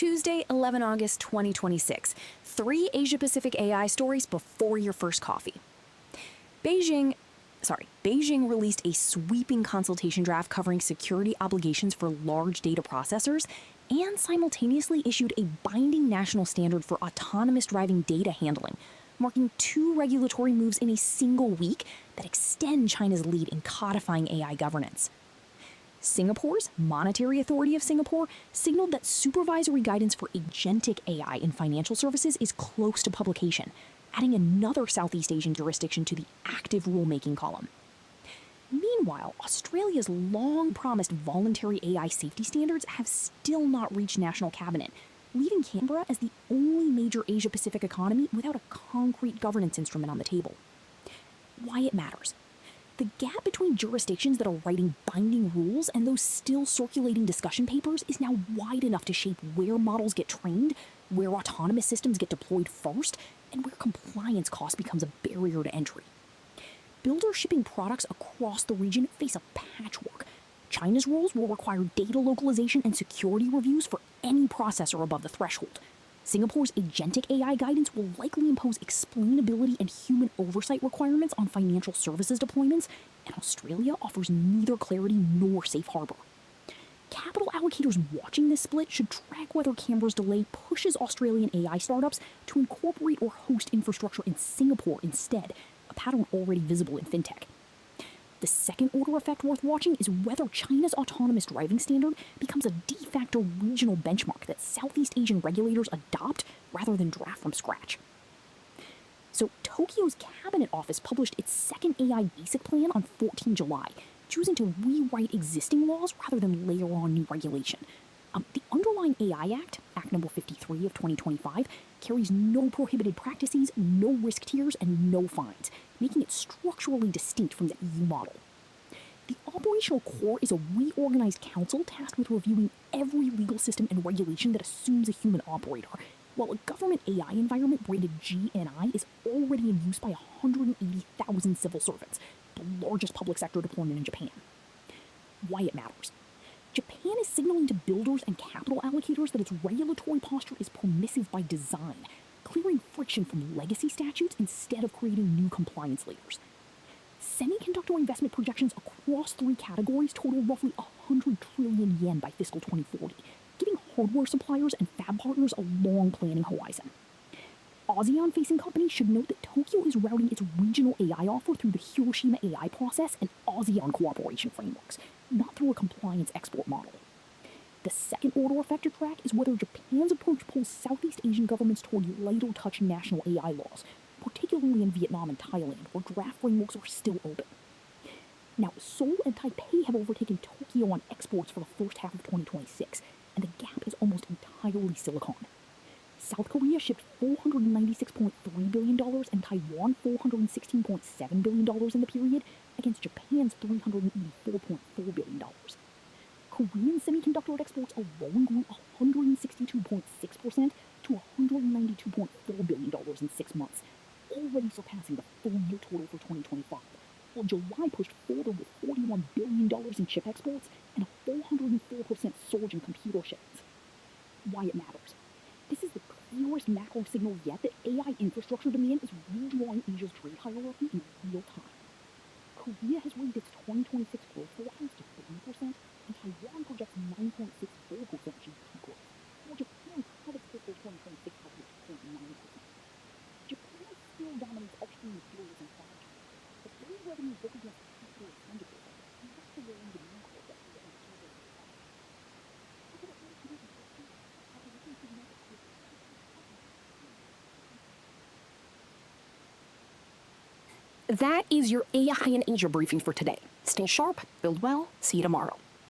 Tuesday, 11 August 2026. 3 Asia-Pacific AI stories before your first coffee. Beijing released a sweeping consultation draft covering security obligations for large data processors and simultaneously issued a binding national standard for autonomous driving data handling, marking 2 regulatory moves in a single week that extend China's lead in codifying AI governance. Singapore's Monetary Authority of Singapore signaled that supervisory guidance for agentic AI in financial services is close to publication, adding another Southeast Asian jurisdiction to the active rulemaking column. Meanwhile, Australia's long-promised voluntary AI safety standards have still not reached national cabinet, leaving Canberra as the only major Asia-Pacific economy without a concrete governance instrument on the table. Why it matters. The gap between jurisdictions that are writing binding rules and those still circulating discussion papers is now wide enough to shape where models get trained, where autonomous systems get deployed first, and where compliance cost becomes a barrier to entry. Builders shipping products across the region face a patchwork. China's rules will require data localization and security reviews for any processor above the threshold. Singapore's agentic AI guidance will likely impose explainability and human oversight requirements on financial services deployments, and Australia offers neither clarity nor safe harbor. Capital allocators watching this split should track whether Canberra's delay pushes Australian AI startups to incorporate or host infrastructure in Singapore instead, a pattern already visible in fintech. The second-order effect worth watching is whether China's autonomous driving standard becomes a de facto regional benchmark that Southeast Asian regulators adopt rather than draft from scratch. So Tokyo's Cabinet Office published its second AI Basic Plan on 14 July, choosing to rewrite existing laws rather than layer on new regulation. The underlying AI Act, Act No. 53 of 2025, carries no prohibited practices, no risk tiers, and no fines, making it structurally distinct from the EU model. The operational core is a reorganized council tasked with reviewing every legal system and regulation that assumes a human operator, while a government AI environment branded GNI is already in use by 180,000 civil servants, the largest public sector deployment in Japan. Why it matters. Japan is signaling to builders and capital allocators that its regulatory posture is permissive by design, clearing friction from legacy statutes instead of creating new compliance layers. Semiconductor investment projections across 3 categories total roughly 100 trillion yen by fiscal 2040, giving hardware suppliers and fab partners a long planning horizon. ASEAN-facing companies should note that Tokyo is routing its regional AI offer through the Hiroshima AI process and ASEAN cooperation frameworks, not through a compliance export model. The second-order effect to track is whether Japan's approach pulls Southeast Asian governments toward lighter-touch national AI laws, particularly in Vietnam and Thailand, where draft frameworks are still open. Now, Seoul and Taipei have overtaken Tokyo on exports for the first half of 2026, and the gap is almost entirely silicon. South Korea shipped $496.3 billion and Taiwan $416.7 billion in the period, against Japan's $384.4 billion. Korean semiconductor exports alone grew 162.6% to $192.4 billion in 6 months, already surpassing the full-year total for 2025, while July pushed further with $41 billion in chip exports and a 404% surge in computer shipments. Why it matters. This is the clearest macro signal yet that AI infrastructure demand is redrawing Asia's trade hierarchy in real time. Korea has raised its 2026 growth forecast to 3%, and Taiwan projects 9.64% GDP growth, while Japan cut its fiscal 2026 outlook to 0.9%. Japan still dominates upstream materials and factories, but those revenues look against capital expenditures, not the lowering demand curve that AI services require. That is your AI in Asia briefing for today. Stay sharp, build well, see you tomorrow.